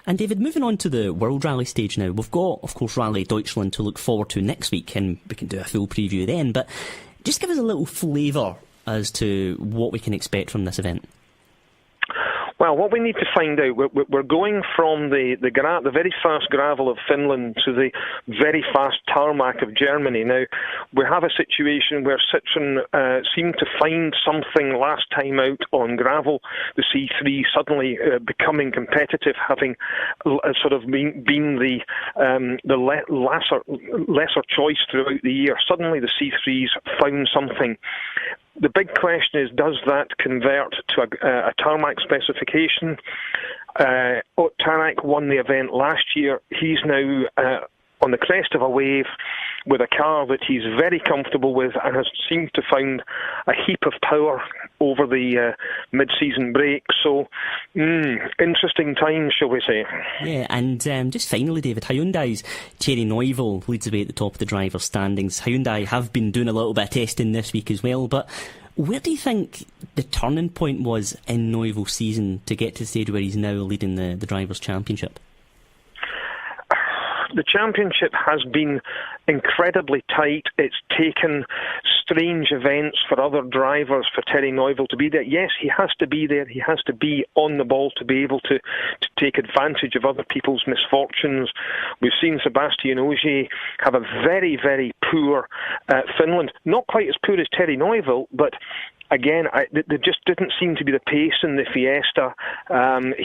And David, moving on to the World Rally stage now, we've got, of course, Rally Deutschland to look forward to next week, and we can do a full preview then, but just give us a little flavour as to what we can expect from this event. Well, what we need to find out, we're going from the very fast gravel of Finland to the very fast tarmac of Germany. Now, we have a situation where Citroën seemed to find something last time out on gravel, the C3 suddenly becoming competitive, having sort of been the lesser choice throughout the year. Suddenly the C3s found something. The big question is, does that convert to a tarmac specification? Tanak won the event last year. He's now on the crest of a wave with a car that he's very comfortable with and has seemed to find a heap of power over the mid-season break. So, interesting times, shall we say. Yeah, and just finally, David, Hyundai's Thierry Neuville leads the way at the top of the driver's standings. Hyundai have been doing a little bit of testing this week as well, but where do you think the turning point was in Neuville's season to get to the stage where he's now leading the Drivers' Championship? The championship has been incredibly tight. It's taken strange events for other drivers for Thierry Neuville to be there. Yes, he has to be there. He has to be on the ball to be able to take advantage of other people's misfortunes. We've seen Sébastien Ogier have a very, very poor Finland. Not quite as poor as Thierry Neuville, but again, there just didn't seem to be the pace in the Fiesta.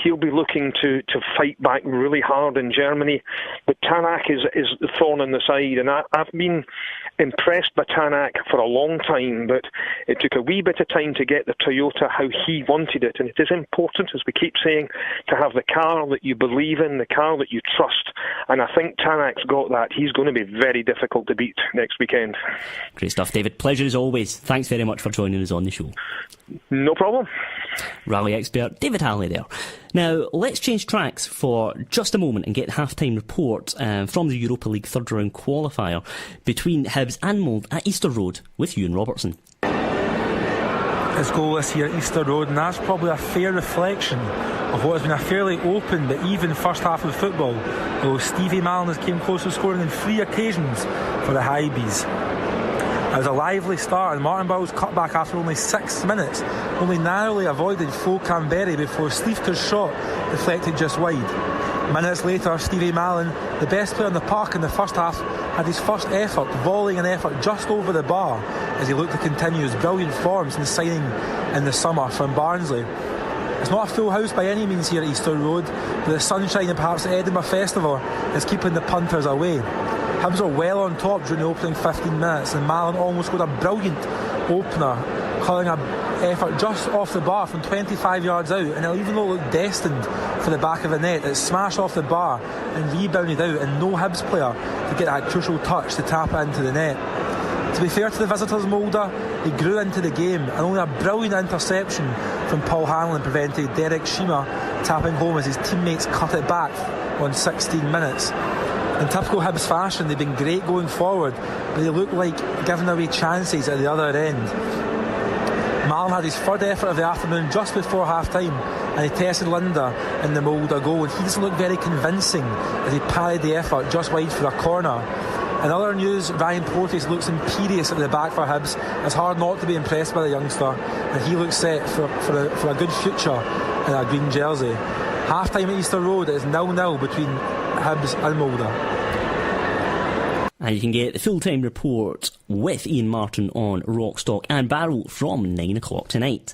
He'll be looking to fight back really hard in Germany. But Tanak is the thorn in the side. And I've been impressed by Tanak for a long time, but it took a wee bit of time to get the Toyota how he wanted it. And it is important, as we keep saying, to have the car that you believe in, the car that you trust. And I think Tanak's got that. He's going to be very difficult to beat next weekend. Great stuff, David. Pleasure as always. Thanks very much for joining us on the show. No problem. Rally expert David Halley there. Now, let's change tracks for just a moment and get the half-time report from the Europa League third round qualifier between Hibs and Molde at Easter Road with Ewan Robertson. It's goalless here at Easter Road, and that's probably a fair reflection of what has been a fairly open but even first half of football, though Stevie Malin has came close to scoring on 3 occasions for the Hibees. It was a lively start, and Martin Bowles cut back after only 6 minutes, only narrowly avoided Flo Canberry before Sleefker's shot deflected just wide. Minutes later, Stevie Malin, the best player in the park in the first half, had his first effort, volleying an effort just over the bar as he looked to continue his brilliant form since signing in the summer from Barnsley. It's not a full house by any means here at Easter Road, but the sunshine and perhaps the Edinburgh Festival is keeping the punters away. Hibs were well on top during the opening 15 minutes, and Mallon almost scored a brilliant opener, calling an effort just off the bar from 25 yards out, and even though it looked destined for the back of the net, it smashed off the bar and rebounded out, and no Hibs player could get that crucial touch to tap it into the net. To be fair to the visitors, Mulder, they grew into the game, and only a brilliant interception from Paul Hanlon prevented Derek Schema tapping home as his teammates cut it back on 16 minutes. In typical Hibs fashion, they've been great going forward, but they look like giving away chances at the other end. Mallon had his third effort of the afternoon just before half-time, and he tested Linda in the Mulder goal, and he doesn't look very convincing as he parried the effort just wide for a corner. In other news, Ryan Porteous looks imperious at the back for Hibs. It's hard not to be impressed by the youngster, and he looks set for a good future in a green jersey. Half-time at Easter Road is 0-0 between Hibs and Mulder. And you can get the full-time report with Ian Martin on Rock, Stock and Barrel from 9 o'clock tonight.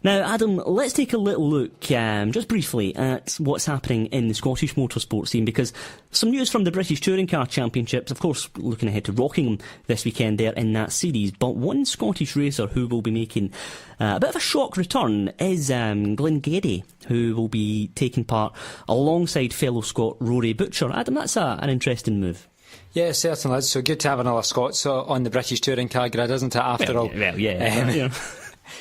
Now, Adam, let's take a little look, just briefly, at what's happening in the Scottish motorsport scene, because some news from the British Touring Car Championships, of course, looking ahead to Rockingham this weekend there in that series, but one Scottish racer who will be making a bit of a shock return is Glyn Geddy, who will be taking part alongside fellow Scot Rory Butcher. Adam, that's an interesting move. Yeah, certainly is. So good to have another Scot on the British Touring Car grid, isn't it, after all? Well, yeah.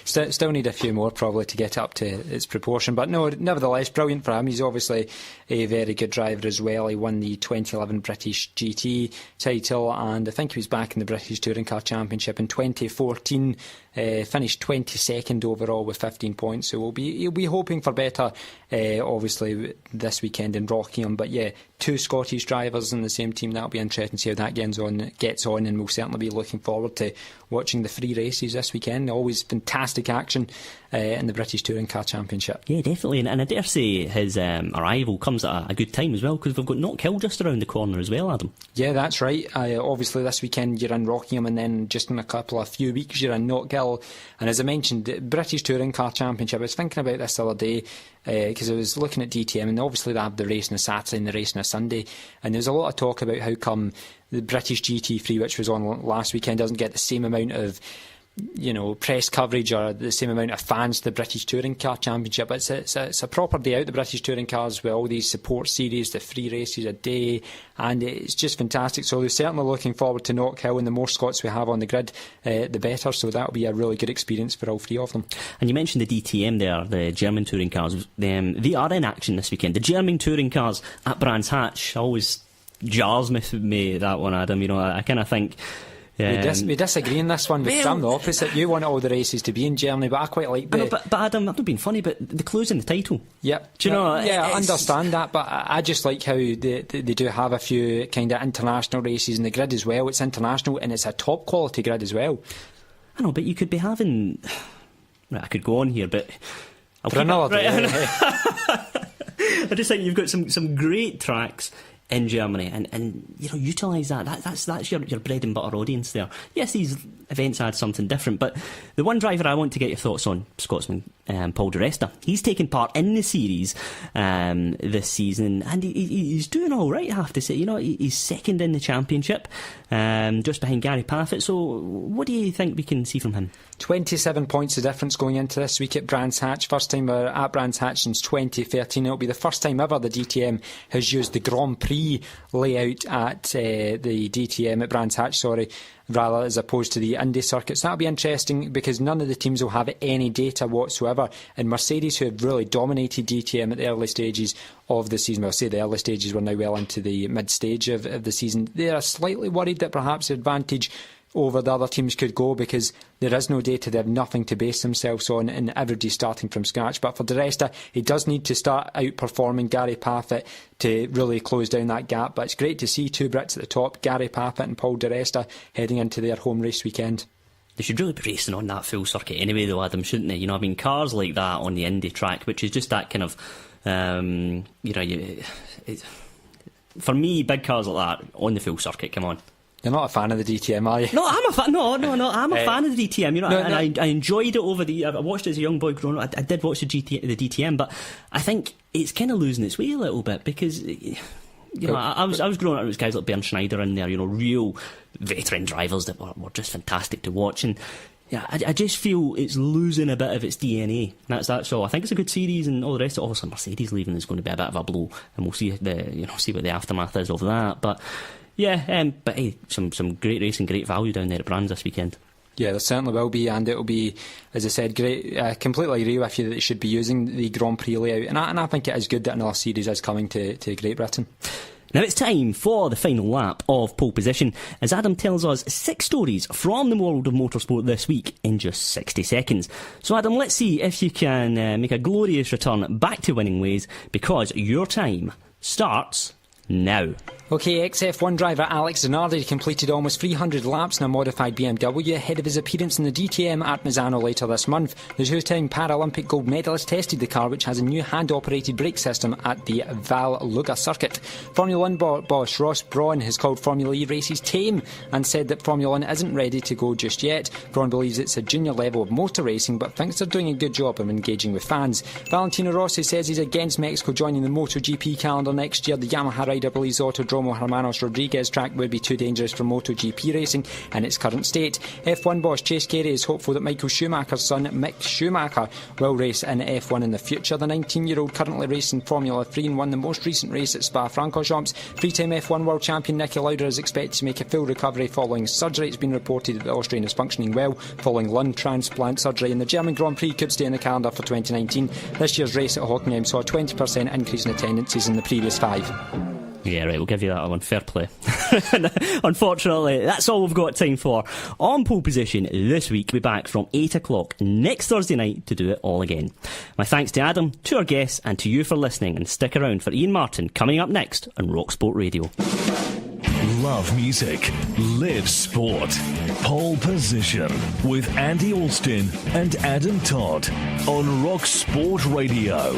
Still need a few more probably to get up to its proportion, but no, nevertheless, brilliant for him. He's obviously a very good driver as well. He won the 2011 British GT title, and I think he was back in the British Touring Car Championship in 2014. Finished 22nd overall with 15 points, so he'll be hoping for better obviously this weekend in Rockingham. But yeah, two Scottish drivers in the same team, that'll be interesting to see how that gets on, and we'll certainly be looking forward to watching the free races this weekend. Always fantastic action in the British Touring Car Championship. Yeah, definitely, and I dare say his arrival comes at a good time as well, because we've got Knockhill just around the corner as well, Adam. Yeah, that's right. Obviously this weekend you're in Rockingham, and then just in a few weeks you're in Knockhill. And as I mentioned, the British Touring Car Championship, I was thinking about this the other day because I was looking at DTM, and obviously they have the race on a Saturday and the race on a Sunday, and there's a lot of talk about how come the British GT3, which was on last weekend, doesn't get the same amount of press coverage or the same amount of fans to the British Touring Car Championship. It's a proper day out, the British Touring Cars, with all these support series, the free races a day, and it's just fantastic. So they're certainly looking forward to Knockhill, and the more Scots we have on the grid, the better. So that'll be a really good experience for all three of them. And you mentioned the DTM there, the German Touring Cars. They are in action this weekend. The German Touring Cars at Brands Hatch always jars me, that one, Adam. I kind of think... We disagree in this one, because I'm the opposite. You want all the races to be in Germany, but I quite like the... But Adam, I'm not being funny, but the clue's in the title. Yep. Do you know? Yeah, I understand that, but I just like how they do have a few kind of international races in the grid as well. It's international, and it's a top quality grid as well. I know, but you could be having... Right, I could go on here, but... For another day. I just think you've got some great tracks in Germany, and utilise that. That's your bread and butter audience there. Yes, these events add something different, but the one driver I want to get your thoughts on, Scotsman Paul di Resta. He's taken part in the series this season, and he's doing all right, I have to say. He's second in the championship, just behind Gary Paffett. So what do you think we can see from him? 27 points of difference going into this week at Brands Hatch. First time we're at Brands Hatch since 2013. It'll be the first time ever the DTM has used the Grand Prix layout at the DTM at Brands Hatch, rather as opposed to the Indy circuits. That'll be interesting because none of the teams will have any data whatsoever, and Mercedes, who have really dominated DTM at the early stages of the season, well, I say the early stages, we're now well into the mid stage of the season, they're slightly worried that perhaps the advantage over the other teams could go because there is no data, they have nothing to base themselves on, and everybody's starting from scratch. But for di Resta, he does need to start outperforming Gary Paffett to really close down that gap. But it's great to see two Brits at the top, Gary Paffett and Paul di Resta, heading into their home race weekend. They should really be racing on that full circuit anyway though, Adam, shouldn't they? Cars like that on the Indy track, which is just that kind of for me, big cars like that on the full circuit, come on. You're not a fan of the DTM, are you? No, I'm a fan. No, I'm a fan of the DTM. I enjoyed it over the. I watched it as a young boy growing up. I did watch the DTM, but I think it's kind of losing its way a little bit because You know, I was growing up with guys like Bernd Schneider in there, you know, real veteran drivers that were just fantastic to watch. And yeah, I just feel it's losing a bit of its DNA. That's all. I think it's a good series and all the rest of it. Obviously, Mercedes leaving is going to be a bit of a blow, and we'll see what the aftermath is of that. But yeah, but hey, some great racing, great value down there at Brands this weekend. Yeah, there certainly will be, and it'll be, as I said, great. I completely agree with you that they should be using the Grand Prix layout, and I think it is good that another series is coming to Great Britain. Now it's time for the final lap of Pole Position, as Adam tells us 6 stories from the world of motorsport this week in just 60 seconds. So Adam, let's see if you can make a glorious return back to winning ways, because your time starts now. OK, ex-F1 driver Alex Zanardi completed almost 300 laps in a modified BMW ahead of his appearance in the DTM at Misano later this month. The two-time Paralympic gold medalist tested the car, which has a new hand-operated brake system, at the Val Luga circuit. Formula 1 boss Ross Brawn has called Formula E races tame and said that Formula 1 isn't ready to go just yet. Brawn believes it's a junior level of motor racing, but thinks they're doing a good job of engaging with fans. Valentino Rossi says he's against Mexico joining the MotoGP calendar next year. The Yamaha rider believes Autodromo Hermanos Rodriguez track would be too dangerous for MotoGP racing in its current state. F1 boss Chase Carey is hopeful that Michael Schumacher's son Mick Schumacher will race in F1 in the future. The 19-year-old currently racing Formula 3 and won the most recent race at Spa-Francorchamps. Three-time F1 world champion Niki Lauda is expected to make a full recovery following surgery. It's been reported that the Austrian is functioning well following lung transplant surgery, and the German Grand Prix could stay in the calendar for 2019. This year's race at Hockenheim saw a 20% increase in attendances in the previous 5. Yeah, right, we'll give you that one. Fair play. Unfortunately, that's all we've got time for on Pole Position this week. We'll be back from 8 o'clock next Thursday night to do it all again. My thanks to Adam, to our guests, and to you for listening, and stick around for Ian Martin coming up next on Rock Sport Radio. Love music, live sport. Pole Position with Andy Alston and Adam Todd on Rock Sport Radio.